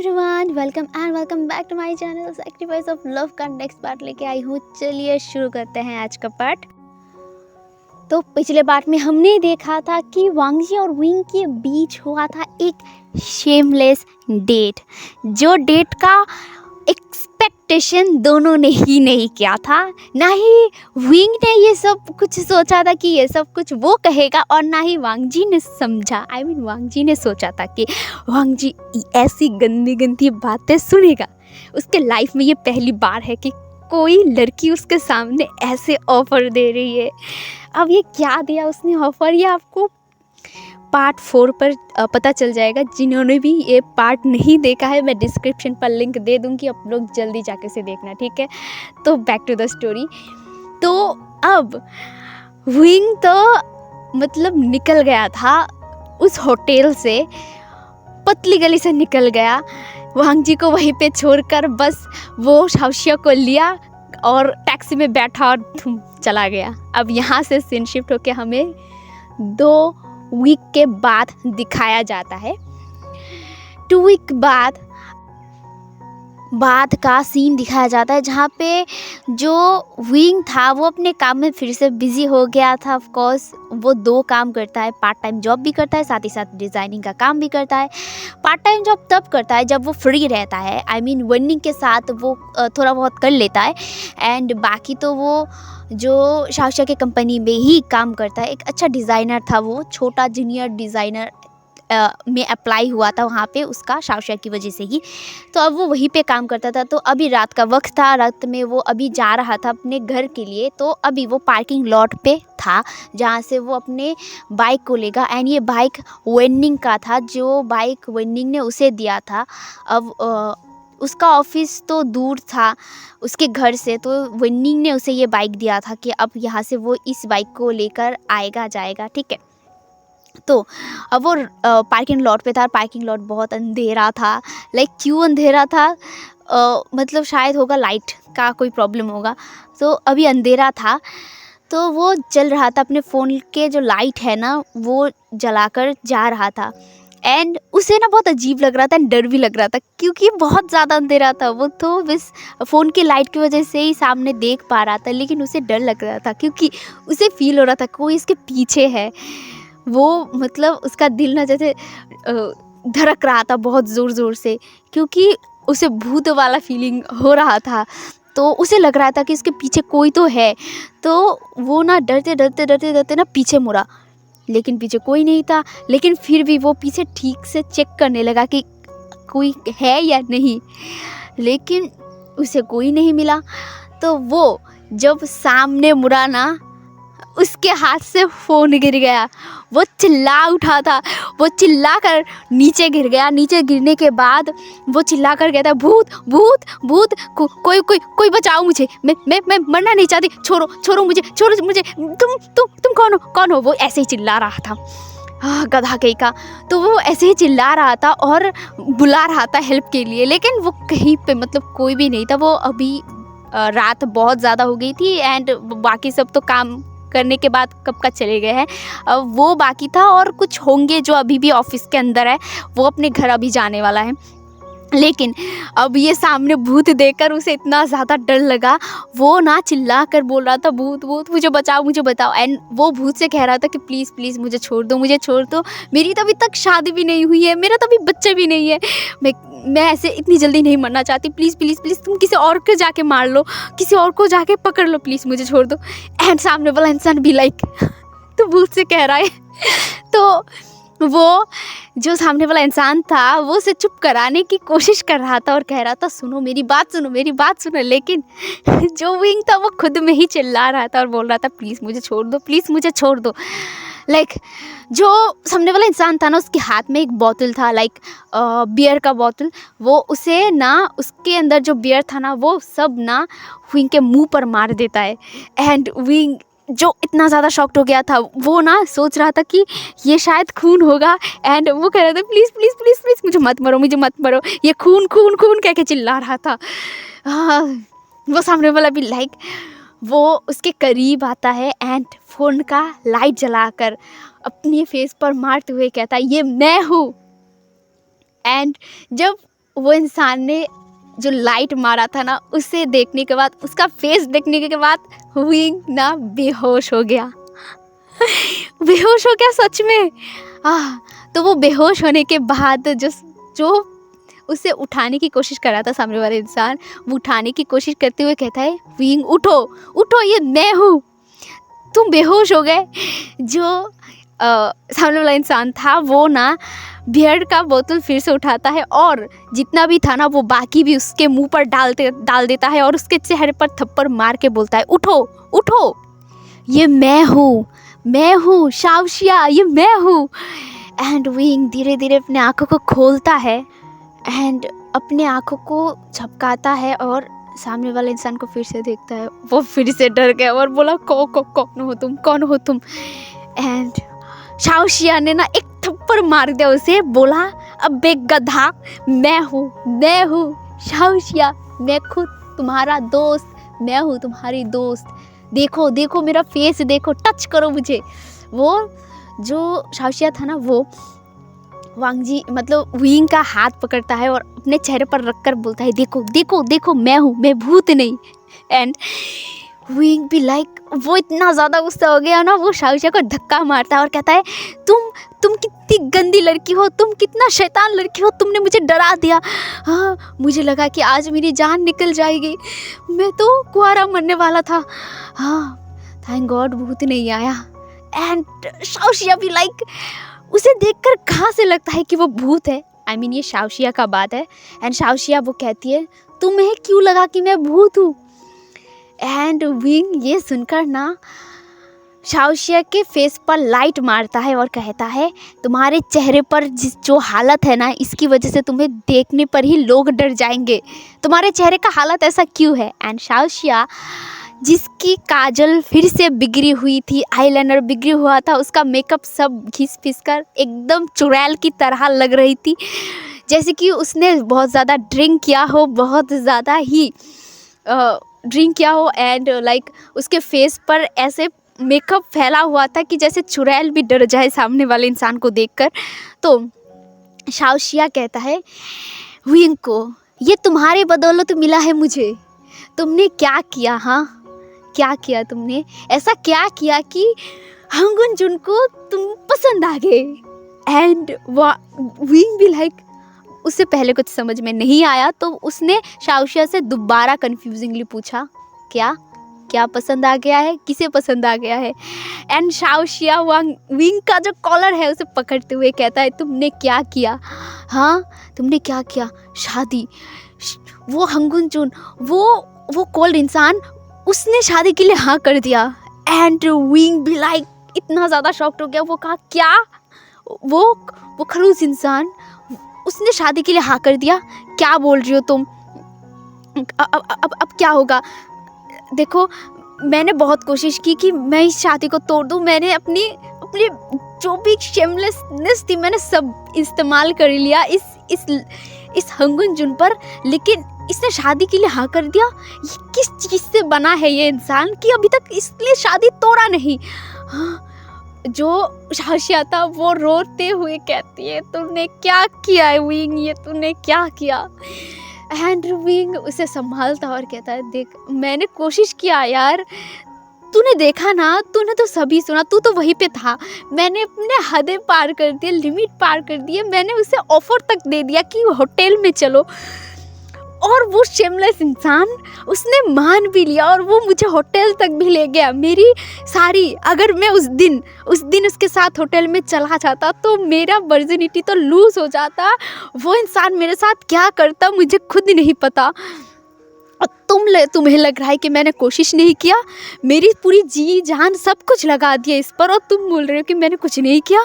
Everyone, welcome back to my channel sacrifice of love का next part लेके आई हूँ। चलिए शुरू करते हैं आज का पार्ट। तो पिछले पार्ट में हमने देखा था कि वांगजी और विंग के बीच हुआ था एक शेमलेस डेट, जो डेट का एक्सपेक्टेशन दोनों ने ही नहीं किया था। ना ही विंग ने ये सब कुछ सोचा था कि ये सब कुछ वो कहेगा, और ना ही वांगजी ने समझा, वांगजी ने सोचा था कि वांगजी ऐसी गंदी गंदी बातें सुनेगा। उसके लाइफ में ये पहली बार है कि कोई लड़की उसके सामने ऐसे ऑफर दे रही है। अब ये क्या दिया उसने ऑफर, ये आपको पार्ट 4 पर पता चल जाएगा। जिन्होंने भी ये पार्ट नहीं देखा है, मैं डिस्क्रिप्शन पर लिंक दे दूंगी, आप लोग जल्दी जाके से देखना, ठीक है। तो बैक टू द स्टोरी। तो अब विंग तो मतलब निकल गया था उस होटल से, पतली गली से निकल गया, वांगजी को वहीं पे छोड़कर बस वो शाओशिया को लिया और टैक्सी में बैठा और चला गया। अब यहाँ से सीन शिफ्ट होकर हमें 2 वीक के बाद दिखाया जाता है। 2 वीक बाद का सीन दिखाया जाता है, जहाँ पे जो विंग था वो अपने काम में फिर से बिजी हो गया था। ऑफ कोर्स वो 2 काम करता है, पार्ट टाइम जॉब भी करता है, साथ ही साथ डिज़ाइनिंग का काम भी करता है। पार्ट टाइम जॉब तब करता है जब वो फ्री रहता है, वर्निंग के साथ वो थोड़ा बहुत कर लेता है, एंड बाकी तो वो जो शाओशिया के कंपनी में ही काम करता है। एक अच्छा डिज़ाइनर था वो, छोटा जूनियर डिज़ाइनर में अप्लाई हुआ था वहाँ पे उसका, शाओशिया की वजह से ही। तो अब वो वहीं पे काम करता था। तो अभी रात का वक्त था, रात में वो अभी जा रहा था अपने घर के लिए। तो अभी वो पार्किंग लॉट पे था जहाँ से वो अपने बाइक को लेगा, एंड ये बाइक वेनिंग का था, जो बाइक वेनिंग ने उसे दिया था। अब उसका ऑफिस तो दूर था उसके घर से, तो वेनिंग ने उसे ये बाइक दिया था कि अब यहाँ से वो इस बाइक को लेकर आएगा जाएगा, ठीक है। तो अब वो पार्किंग लॉट पे था। पार्किंग लॉट बहुत अंधेरा था। क्यों अंधेरा था, मतलब शायद होगा लाइट का कोई प्रॉब्लम होगा। तो अभी अंधेरा था, तो वो चल रहा था, अपने फ़ोन के जो लाइट है ना वो जलाकर जा रहा था। एंड उसे ना बहुत अजीब लग रहा था, डर भी लग रहा था, क्योंकि बहुत ज़्यादा अंधेरा था। वो तो बस फ़ोन की लाइट की वजह से ही सामने देख पा रहा था, लेकिन उसे डर लग रहा था, क्योंकि उसे फील हो रहा था कोई इसके पीछे है। वो मतलब उसका दिल ना जैसे धड़क रहा था बहुत ज़ोर ज़ोर से, क्योंकि उसे भूत वाला फीलिंग हो रहा था। तो उसे लग रहा था कि इसके पीछे कोई तो है। तो वो ना डरते ना पीछे मुड़ा, लेकिन पीछे कोई नहीं था। लेकिन फिर भी वो पीछे ठीक से चेक करने लगा कि कोई है या नहीं, लेकिन उसे कोई नहीं मिला। तो वो जब सामने मुड़ा ना, उसके हाथ से फ़ोन गिर गया। वो चिल्ला उठा था, वो चिल्ला कर नीचे गिर गया। नीचे गिरने के बाद वो चिल्ला कर कहता, भूत भूत भूत, कोई बचाओ मुझे, मैं मरना नहीं चाहती, छोड़ो मुझे, तुम कौन हो। वो ऐसे ही चिल्ला रहा था, गधा कहीं का। तो वो ऐसे ही चिल्ला रहा था और बुला रहा था हेल्प के लिए, लेकिन वो कहीं पे मतलब कोई भी नहीं था। वो अभी रात बहुत ज़्यादा हो गई थी, एंड बाकी सब तो काम करने के बाद कब का चले गए हैं। अब वो बाकी था, और कुछ होंगे जो अभी भी ऑफिस के अंदर है, वो अपने घर अभी जाने वाला है। लेकिन अब ये सामने भूत देखकर उसे इतना ज़्यादा डर लगा, वो ना चिल्ला कर बोल रहा था, भूत भूत मुझे बचाओ। एंड वो भूत से कह रहा था कि प्लीज़ मुझे छोड़ दो, मेरी तो अभी तक शादी भी नहीं हुई है, मेरा तो अभी बच्चे भी नहीं है, मैं ऐसे इतनी जल्दी नहीं मरना चाहती, प्लीज़ तुम किसी और को जाके मार लो, किसी और को जाके पकड़ लो, प्लीज़ मुझे छोड़ दो। एंड सामने वाला इंसान भी तो भूत से कह रहा है। तो वो जो सामने वाला इंसान था वो उसे चुप कराने की कोशिश कर रहा था और कह रहा था, सुनो मेरी बात सुनो। लेकिन जो विंग था वो खुद में ही चिल्ला रहा था और बोल रहा था, प्लीज़ मुझे छोड़ दो। जो सामने वाला इंसान था ना, उसके हाथ में एक बोतल था, बियर का बोतल। वो उसे ना, उसके अंदर जो बियर था ना, वो सब ना विंग के मुंह पर मार देता है। एंड विंग जो इतना ज़्यादा शॉक्ड हो गया था, वो ना सोच रहा था कि ये शायद खून होगा। एंड वो कह रहा था, प्लीज़ मुझे मत मरो, ये खून कह के चिल्ला रहा था। वो सामने वाला भी वो उसके करीब आता है, एंड फ़ोन का लाइट जलाकर अपने फेस पर मारते हुए कहता है, ये मैं हूँ। एंड जब वो इंसान ने जो लाइट मारा था ना, उसे देखने के बाद, उसका फेस देखने के बाद विंग ना बेहोश हो गया। बेहोश हो गया सच में। तो वो बेहोश होने के बाद जो उसे उठाने की कोशिश कर रहा था सामने वाला इंसान, वो उठाने की कोशिश करते हुए कहता है, विंग उठो उठो, ये मैं हूँ, तुम बेहोश हो गए। जो सामने वाला इंसान था वो ना बियर का बोतल फिर से उठाता है और जितना भी था ना वो बाकी भी उसके मुंह पर डाल देता है और उसके चेहरे पर थप्पड़ मार के बोलता है, उठो उठो, ये मैं हूँ शाओशिया, ये मैं हूँ। एंड विंग धीरे धीरे अपने आँखों को खोलता है एंड अपने आँखों को झपकाता है और सामने वाले इंसान को फिर से देखता है। वो फिर से डर गया और बोला, कौन हो तुम। एंड शाओशिया ने ना एक थप्पड़ मार दिया उसे, बोला, अबे गधा, मैं हूँ शाओशिया, मैं खुद तुम्हारा दोस्त, मैं हूँ तुम्हारी दोस्त, देखो मेरा फेस देखो, टच करो मुझे। वो जो शाओशिया था ना वो वांगजी मतलब विंग का हाथ पकड़ता है और अपने चेहरे पर रखकर बोलता है, देखो मैं भूत नहीं। एंड विंग भी वो इतना ज़्यादा गुस्सा हो गया ना, वो शाओशिया को धक्का मारता है और कहता है, तुम कितनी गंदी लड़की हो, तुम कितना शैतान लड़की हो, तुमने मुझे डरा दिया। हाँ, मुझे लगा कि आज मेरी जान निकल जाएगी, मैं तो कुआरा मरने वाला था। हाँ, थैंक गॉड भूत नहीं आया। एंड शाओशिया भी उसे देखकर कहाँ से लगता है कि वो भूत है। ये शाओशिया का बात है। एंड शाओशिया वो कहती है, तुम्हें क्यों लगा कि मैं भूत हूँ। एंड विंग ये सुनकर ना शाओशिया के फेस पर लाइट मारता है और कहता है, तुम्हारे चेहरे पर जो हालत है ना, इसकी वजह से तुम्हें देखने पर ही लोग डर जाएंगे, तुम्हारे चेहरे का हालत ऐसा क्यों है। एंड शाओशिया जिसकी काजल फिर से बिगड़ी हुई थी, आईलाइनर बिगड़ी हुआ था, उसका मेकअप सब घिस पिस कर एकदम चुड़ैल की तरह लग रही थी, जैसे कि उसने बहुत ज़्यादा ड्रिंक किया हो, बहुत ज़्यादा ही ड्रिंक किया हो। एंड उसके फेस पर ऐसे मेकअप फैला हुआ था कि जैसे चुड़ैल भी डर जाए सामने वाले इंसान को देखकर। तो शाओशिया कहता है विंग को, ये तुम्हारे बदौलत मिला है मुझे, तुमने क्या किया। हाँ, क्या किया तुमने, ऐसा क्या किया कि हंगुन जुन को तुम पसंद आ गए। एंड विंग भी उससे पहले कुछ समझ में नहीं आया, तो उसने शाओशिया से दोबारा कंफ्यूजिंगली पूछा, क्या पसंद आ गया है, किसे पसंद आ गया है। एंड शाओशिया विंग का जो कॉलर है उसे पकड़ते हुए कहता है, तुमने क्या किया। हाँ, तुमने क्या किया, शादी। वो हंगुन जुन, वो कोल्ड इंसान, उसने शादी के लिए हाँ कर दिया। एंड विंग भी इतना ज़्यादा शॉक्ड हो गया। वो कहा, क्या, वो खड़ूस इंसान, उसने शादी के लिए हाँ कर दिया, क्या बोल रही हो तुम। अब क्या होगा। देखो, मैंने बहुत कोशिश की कि मैं इस शादी को तोड़ दूँ, मैंने अपनी जो भी शेमलेसनेस थी मैंने सब इस्तेमाल कर लिया इस हंगुन जुन पर, लेकिन इसने शादी के लिए हाँ कर दिया। ये किस चीज़ से बना है ये इंसान कि अभी तक इसलिए शादी तोड़ा नहीं। हाँ, जो शाओशिया था वो रोते हुए कहती है, तुमने क्या किया है विंग, ये तूने क्या किया। एंड विंग उसे संभालता और कहता है, देख, मैंने कोशिश किया यार, तूने देखा ना, तूने तो सभी सुना, तू तो वहीं पे था। मैंने अपने हदें पार कर दिए, लिमिट पार कर दिए, मैंने उसे ऑफर तक दे दिया कि होटल में चलो, और वो शेमलेस इंसान उसने मान भी लिया और वो मुझे होटल तक भी ले गया। मेरी सारी, अगर मैं उस दिन उसके साथ होटल में चला जाता तो मेरा वर्जिनिटी तो लूज हो जाता। वो इंसान मेरे साथ क्या करता मुझे खुद नहीं पता। और तुम्हें लग रहा है कि मैंने कोशिश नहीं किया, मेरी पूरी जी जान सब कुछ लगा दिया इस पर, और तुम बोल रहे हो कि मैंने कुछ नहीं किया।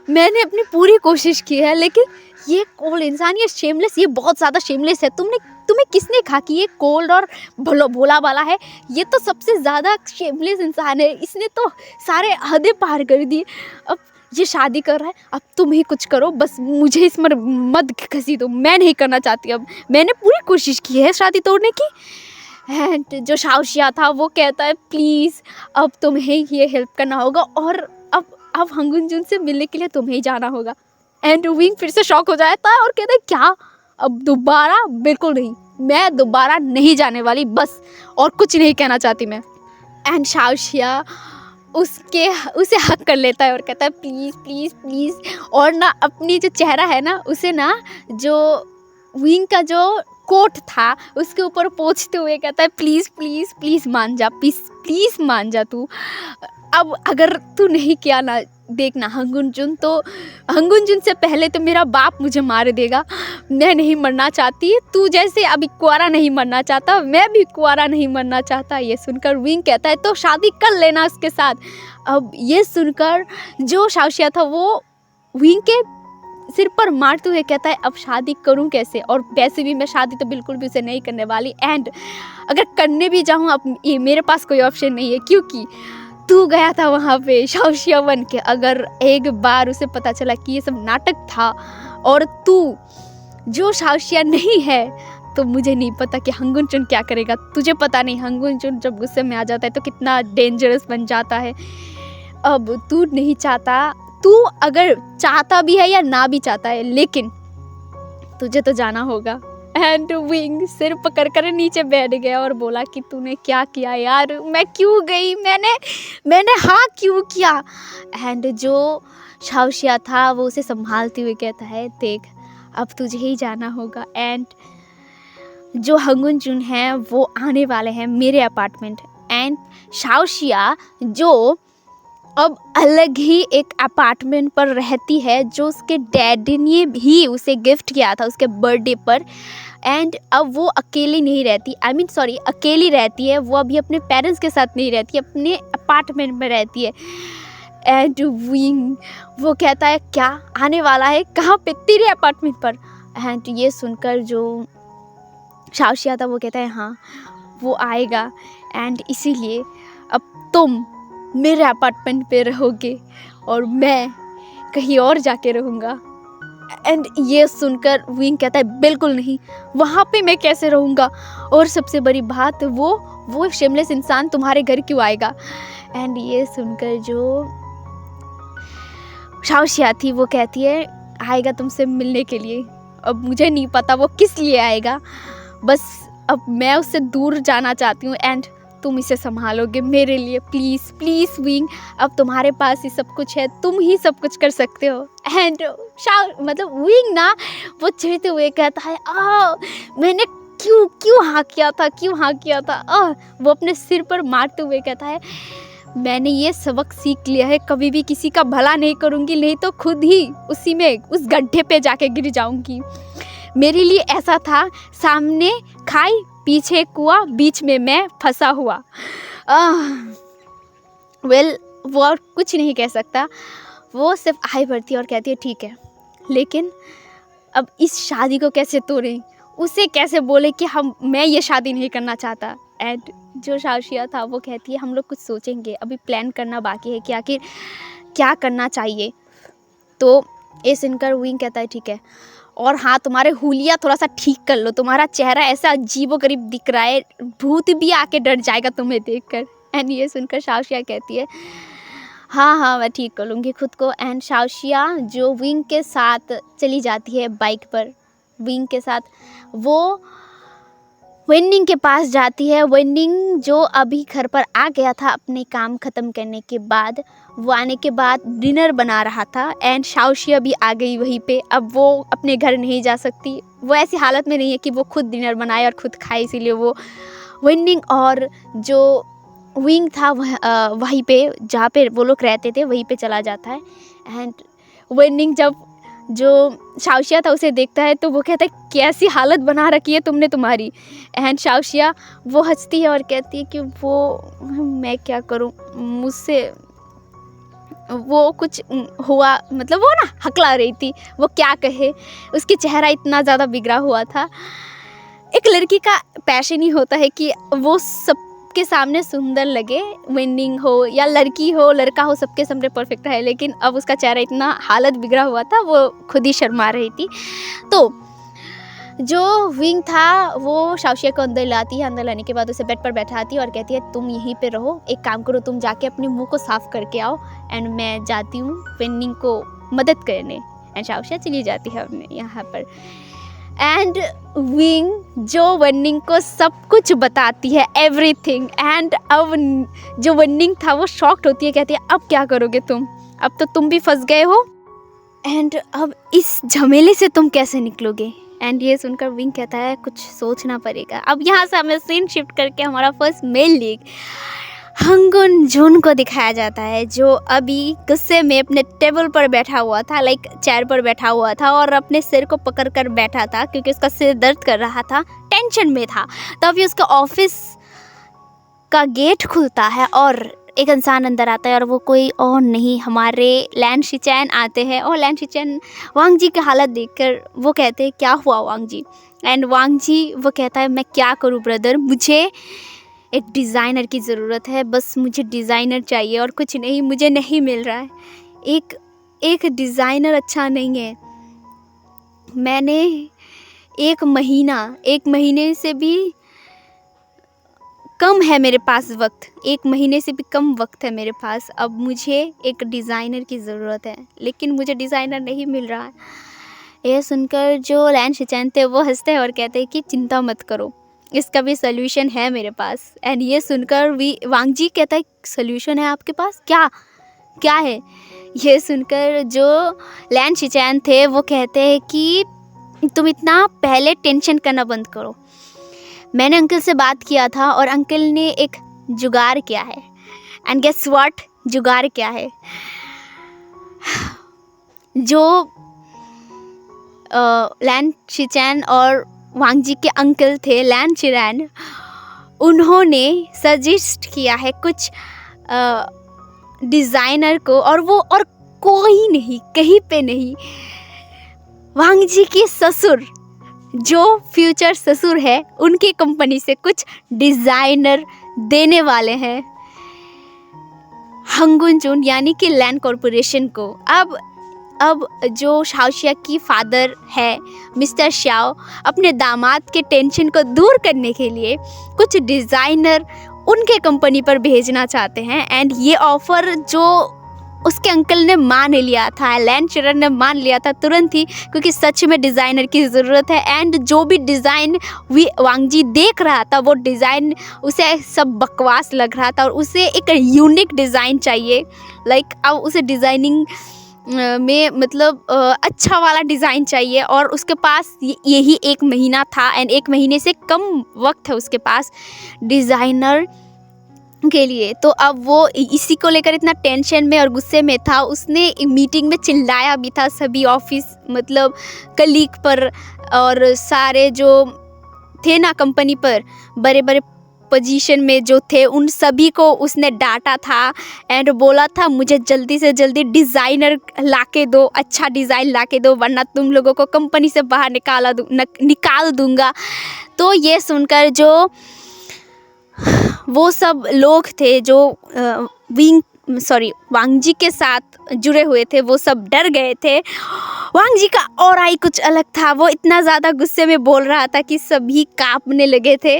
मैंने अपनी पूरी कोशिश की है, लेकिन ये कोल्ड इंसान, ये शेमलेस, ये बहुत ज़्यादा शेमलेस है। तुम्हें किसने कहा कि ये कोल्ड और भोला वाला है। ये तो सबसे ज़्यादा शेमलेस इंसान है, इसने तो सारे हदें पार कर दी। अब ये शादी कर रहा है, अब तुम ही कुछ करो, बस मुझे इसमें मत घसी दो, मैं नहीं करना चाहती। अब मैंने पूरी कोशिश की है शादी तोड़ने की। एंड जो शाओशिया था वो कहता है, प्लीज़ अब तुम्हें ये हेल्प करना होगा, और अब हंगुन जुन से मिलने के लिए तुम्हें ही जाना होगा। एंड विंग फिर से शॉक हो जाता है और कहता है, क्या, अब दोबारा बिल्कुल नहीं, मैं दोबारा नहीं जाने वाली, बस और कुछ नहीं कहना चाहती मैं। एंड शाओशिया उसे हक कर लेता है और कहता है प्लीज़ प्लीज़ प्लीज़, और ना अपनी जो चेहरा है ना उसे ना जो विंग का जो कोट था उसके ऊपर पोंछते हुए कहता है प्लीज़ प्लीज़ प्लीज़ मान जा, प्लीज़ प्लीज़ मान जा तू। अब अगर तू नहीं किया ना, देखना हंगुन जुन से पहले तो मेरा बाप मुझे मार देगा। मैं नहीं मरना चाहती, तू जैसे अभी कुंवारा नहीं मरना चाहता, मैं भी कुंवारा नहीं मरना चाहता। ये सुनकर विंग कहता है तो शादी कर लेना उसके साथ। अब ये सुनकर जो शाओशिया था वो विंग के सिर पर मारते हुए कहता है अब शादी करूं कैसे, और वैसे भी मैं शादी तो बिल्कुल भी उसे नहीं करने वाली, एंड अगर करने भी जाऊं अब ये मेरे पास कोई ऑप्शन नहीं है, क्योंकि तू गया था वहाँ पे शाओशिया बन के। अगर एक बार उसे पता चला कि ये सब नाटक था और तू जो शाओशिया नहीं है, तो मुझे नहीं पता कि हंगुन चुन क्या करेगा। तुझे पता नहीं हंगुन चुन जब गुस्से में आ जाता है तो कितना डेंजरस बन जाता है। अब तू नहीं चाहता, तू अगर चाहता भी है या ना भी चाहता है, लेकिन तुझे तो जाना होगा। एंड विंग सिर पकड़ कर नीचे बैठ गया और बोला कि तूने क्या किया यार, मैं क्यों गई, मैंने हाँ क्यों किया। एंड जो शाओशिया था वो उसे संभालते हुए कहता है देख अब तुझे ही जाना होगा, एंड जो हंगुन जुन है वो आने वाले हैं मेरे अपार्टमेंट। एंड शाओशिया जो अब अलग ही एक अपार्टमेंट पर रहती है, जो उसके डैडी ने भी उसे गिफ्ट किया था उसके बर्थडे पर। एंड अब वो अकेली नहीं रहती, अकेली रहती है, वो अभी अपने पेरेंट्स के साथ नहीं रहती, अपने अपार्टमेंट में रहती है। एंड विंग वो कहता है क्या आने वाला है, कहाँ पे, तेरे अपार्टमेंट पर। एंड ये सुनकर जो शाओशिया था वो कहता है हाँ वो आएगा, एंड इसीलिए अब तुम मेरे अपार्टमेंट पे रहोगे और मैं कहीं और जाके रहूँगा। एंड ये सुनकर विंग कहता है बिल्कुल नहीं, वहाँ पे मैं कैसे रहूँगा, और सबसे बड़ी बात वो शेमलेस इंसान तुम्हारे घर क्यों आएगा। एंड ये सुनकर जो शाओशिया थी वो कहती है आएगा तुमसे मिलने के लिए। अब मुझे नहीं पता वो किस लिए आएगा, बस अब मैं उससे दूर जाना चाहती हूँ, एंड तुम इसे संभालोगे मेरे लिए, प्लीज़ प्लीज़ विंग, अब तुम्हारे पास ही सब कुछ है, तुम ही सब कुछ कर सकते हो। एंड विंग ना वो चिढ़ते हुए कहता है मैंने क्यों हाँ किया था। वो अपने सिर पर मारते हुए कहता है मैंने ये सबक सीख लिया है, कभी भी किसी का भला नहीं करूँगी, नहीं तो खुद ही उसी में उस गड्ढे पे जाके गिर जाऊँगी। मेरे लिए ऐसा था, सामने खाई पीछे कुआं, बीच में मैं फंसा हुआ। वो और कुछ नहीं कह सकता, वो सिर्फ आगे बढ़ती और कहती है ठीक है, लेकिन अब इस शादी को कैसे तोड़ें, उसे कैसे बोले कि मैं ये शादी नहीं करना चाहता। एंड जो शाओशिया था वो कहती है हम लोग कुछ सोचेंगे, अभी प्लान करना बाकी है कि आखिर क्या करना चाहिए। तो ये सुनकर विंग कहता है ठीक है, और हाँ तुम्हारे हुलिया थोड़ा सा ठीक कर लो, तुम्हारा चेहरा ऐसा अजीबोगरीब दिख रहा है, भूत भी आके डर जाएगा तुम्हें देखकर। एंड ये सुनकर शाओशिया कहती है हाँ मैं ठीक कर लूँगी खुद को। एंड शाओशिया जो विंग के साथ चली जाती है बाइक पर, विंग के साथ वो वेंडिंग के पास जाती है। वेंडिंग जो अभी घर पर आ गया था अपने काम ख़त्म करने के बाद, वो आने के बाद डिनर बना रहा था, एंड शाओशिया भी आ गई वहीं पे। अब वो अपने घर नहीं जा सकती, वो ऐसी हालत में नहीं है कि वो खुद डिनर बनाए और खुद खाए, इसीलिए वो वेंडिंग और जो विंग था वहीं पे जहाँ पे वो लोग रहते थे वहीं पे चला जाता है। एंड वेंडिंग जब जो शाओशिया था उसे देखता है तो वो कहता है कैसी हालत बना रखी है तुमने तुम्हारी। एंड शाओशिया वो हंसती है और कहती है कि मैं क्या करूं, मुझसे वो कुछ हुआ, मतलब वो ना हकला रही थी, वो क्या कहे, उसकी चेहरा इतना ज़्यादा बिगड़ा हुआ था। एक लड़की का पैशन ही होता है कि वो सबके सामने सुंदर लगे, वेंडिंग हो या लड़की हो लड़का हो सबके सामने परफेक्ट है, लेकिन अब उसका चेहरा इतना हालत बिगड़ा हुआ था, वो खुद ही शर्मा रही थी। तो जो विंग था वो शाओशिया को अंदर लाती है, अंदर लाने के बाद उसे बेड पर बैठाती है और कहती है तुम यहीं पे रहो, एक काम करो तुम जाके अपने मुंह को साफ़ करके आओ, एंड मैं जाती हूँ वेंडिंग को मदद करने। एंड शाओशिया चली जाती है अपने यहाँ पर। एंड विंग जो वनिंग को सब कुछ बताती है, एवरीथिंग। एंड अब जो वनिंग था वो शॉक्ड होती है, कहती है अब क्या करोगे तुम, अब तो तुम भी फंस गए हो, एंड अब इस झमेले से तुम कैसे निकलोगे। एंड ये सुनकर विंग कहता है कुछ सोचना पड़ेगा। अब यहाँ से हमें सीन शिफ्ट करके हमारा फर्स्ट मेल लीग हंगुन जून को दिखाया जाता है, जो अभी गुस्से में अपने टेबल पर बैठा हुआ था, लाइक चेयर पर बैठा हुआ था और अपने सिर को पकड़ कर बैठा था क्योंकि उसका सिर दर्द कर रहा था, टेंशन में था। तभी उसका ऑफिस का गेट खुलता है और एक इंसान अंदर आता है और वो कोई और नहीं हमारे लैन शिचैन आते हैं। और लैन शिचैन वांग जी की हालत देखकर वो कहते हैं क्या हुआ वांग जी। एंड वांग जी वो कहता है मैं क्या करूँ ब्रदर, मुझे एक डिज़ाइनर की ज़रूरत है, बस मुझे डिज़ाइनर चाहिए और कुछ नहीं, मुझे नहीं मिल रहा है। एक डिज़ाइनर अच्छा नहीं है। मैंने एक महीने से भी कम है मेरे पास वक्त, 1 महीने से भी कम वक्त है मेरे पास। अब मुझे एक डिज़ाइनर की ज़रूरत है, लेकिन मुझे डिज़ाइनर नहीं मिल रहा है। यह सुनकर जो लैन शिचैन थे वो हंसते हैं और कहते हैं कि चिंता मत करो, इसका भी सल्यूशन है मेरे पास। एंड ये सुनकर वांग जी कहता है सल्यूशन है आपके पास, क्या है। ये सुनकर जो लैन शिचैन थे वो कहते हैं कि तुम इतना पहले टेंशन करना बंद करो। मैंने अंकल से बात किया था और अंकल ने एक जुगाड़ किया है। एंड गेस व्हाट, जुगाड़ क्या है, जो लैन शिचैन और वांग जी के अंकल थे लैन चिरैन, उन्होंने सजेस्ट किया है कुछ डिज़ाइनर को, और वो और कोई नहीं, कहीं पे नहीं, वांग जी के ससुर, जो फ्यूचर ससुर है, उनकी कंपनी से कुछ डिज़ाइनर देने वाले हैं हंगुन जून यानी कि लैन कॉरपोरेशन को। अब जो शाओशिया की फादर है मिस्टर शाओ अपने दामाद के टेंशन को दूर करने के लिए कुछ डिज़ाइनर उनके कंपनी पर भेजना चाहते हैं। एंड ये ऑफ़र जो उसके अंकल ने मान लिया था, लैन चिरन ने मान लिया था तुरंत ही, क्योंकि सच में डिज़ाइनर की ज़रूरत है। एंड जो भी डिज़ाइन वांग जी देख रहा था वो डिज़ाइन उसे सब बकवास लग रहा था और उसे एक यूनिक डिज़ाइन चाहिए। लाइक अब उसे डिज़ाइनिंग में मतलब अच्छा वाला डिज़ाइन चाहिए और उसके पास यही 1 महीना था एंड 1 महीने से कम वक्त है उसके पास डिज़ाइनर के लिए। तो अब वो इसी को लेकर इतना टेंशन में और गुस्से में था, उसने मीटिंग में चिल्लाया भी था सभी ऑफिस मतलब कलीग पर और सारे जो थे ना कंपनी पर बड़े बड़े पोजीशन में जो थे उन सभी को उसने डांटा था एंड बोला था मुझे जल्दी से जल्दी डिज़ाइनर लाके दो, अच्छा डिज़ाइन लाके दो, वरना तुम लोगों को कंपनी से बाहर निकाल दूंगा। तो ये सुनकर जो वो सब लोग थे जो वांग जी के साथ जुड़े हुए थे वो सब डर गए थे। वांग जी का और आई कुछ अलग था, वो इतना ज़्यादा गुस्से में बोल रहा था कि सभी कांपने लगे थे।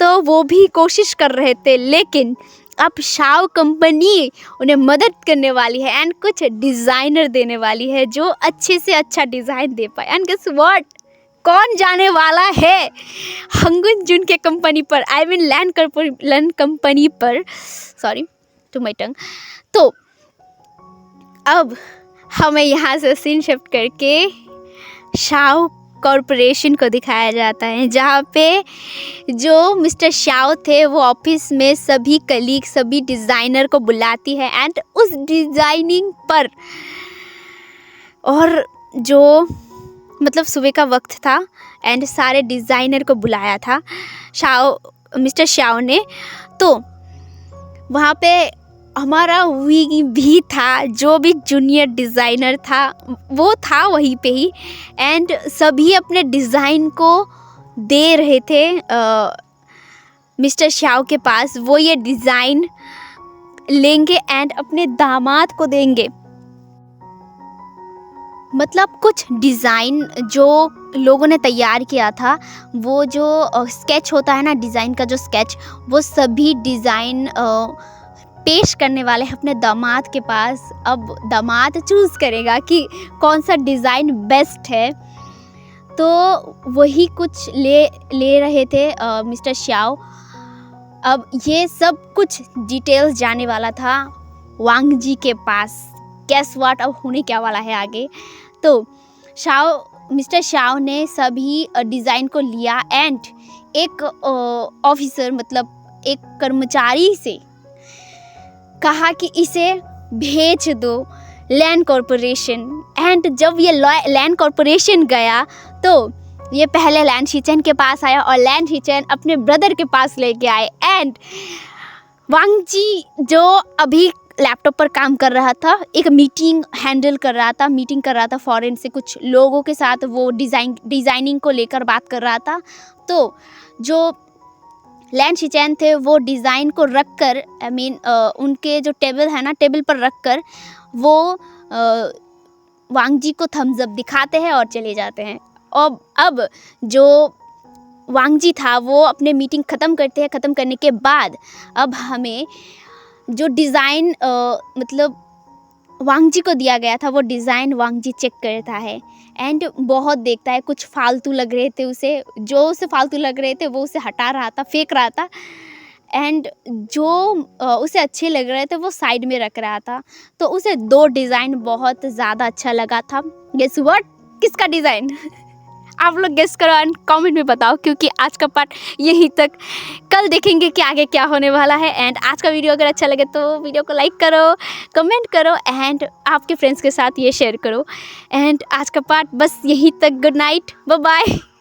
तो वो भी कोशिश कर रहे थे, लेकिन अब शाओ कंपनी उन्हें मदद करने वाली है एंड कुछ डिज़ाइनर देने वाली है जो अच्छे से अच्छा डिज़ाइन दे पाए। एंड गेस व्हाट, कौन जाने वाला है हंगुन जून के कंपनी पर, आई मीन लैन कंपनी पर, सॉरी टू माई टंग। तो अब हमें यहाँ से सीन शिफ्ट करके शाओ कॉरपोरेशन को दिखाया जाता है, जहाँ पे जो मिस्टर शाओ थे वो ऑफिस में सभी कलीग सभी डिज़ाइनर को बुलाती है एंड उस डिज़ाइनिंग पर, और जो मतलब सुबह का वक्त था एंड सारे डिज़ाइनर को बुलाया था मिस्टर शाओ ने। तो वहाँ पे हमारा वी भी था, जो भी जूनियर डिज़ाइनर था वो था वहीं पे ही एंड सभी अपने डिज़ाइन को दे रहे थे मिस्टर शाओ के पास। वो ये डिज़ाइन लेंगे एंड अपने दामाद को देंगे। मतलब कुछ डिज़ाइन जो लोगों ने तैयार किया था, वो जो स्केच होता है ना डिज़ाइन का जो स्केच, वो सभी डिज़ाइन पेश करने वाले हैं अपने दामाद के पास। अब दामाद चूज़ करेगा कि कौन सा डिज़ाइन बेस्ट है। तो वही कुछ ले रहे थे मिस्टर श्याओ। अब ये सब कुछ डिटेल्स जाने वाला था वांग जी के पास। गेस व्हाट, अब होने क्या वाला है आगे। तो मिस्टर शाओ ने सभी डिज़ाइन को लिया एंड एक ऑफिसर मतलब एक कर्मचारी से कहा कि इसे भेज दो लैंड कॉरपोरेशन। एंड जब ये लैंड कॉरपोरेशन गया तो ये पहले लैंड शीचेन के पास आया और लैंड शीचेन अपने ब्रदर के पास लेके आए। एंड वांग जी जो अभी लैपटॉप पर काम कर रहा था, एक मीटिंग कर रहा था फॉरेन से कुछ लोगों के साथ, वो डिज़ाइनिंग को लेकर बात कर रहा था। तो जो लैंड शीचेन थे वो डिज़ाइन को रख कर उनके जो टेबल है ना, टेबल पर रख कर वो वांग जी को थम्स अप दिखाते हैं और चले जाते हैं। अब जो वांग जी था वो अपने मीटिंग ख़त्म करते हैं। ख़त्म करने के बाद अब हमें जो डिज़ाइन मतलब वांग जी को दिया गया था वो डिज़ाइन वांग जी चेक करता है एंड बहुत देखता है। कुछ फालतू लग रहे थे उसे फालतू लग रहे थे वो उसे हटा रहा था, फेंक रहा था। एंड जो उसे अच्छे लग रहे थे वो साइड में रख रहा था। तो उसे 2 डिज़ाइन बहुत ज़्यादा अच्छा लगा था। गेस व्हाट, किसका डिज़ाइन? आप लोग गेस करो एंड कमेंट में बताओ, क्योंकि आज का पार्ट यहीं तक। कल देखेंगे कि आगे क्या होने वाला है। एंड आज का वीडियो अगर अच्छा लगे तो वीडियो को लाइक करो, कमेंट करो एंड आपके फ्रेंड्स के साथ ये शेयर करो। एंड आज का पार्ट बस यहीं तक। Good night, bye bye.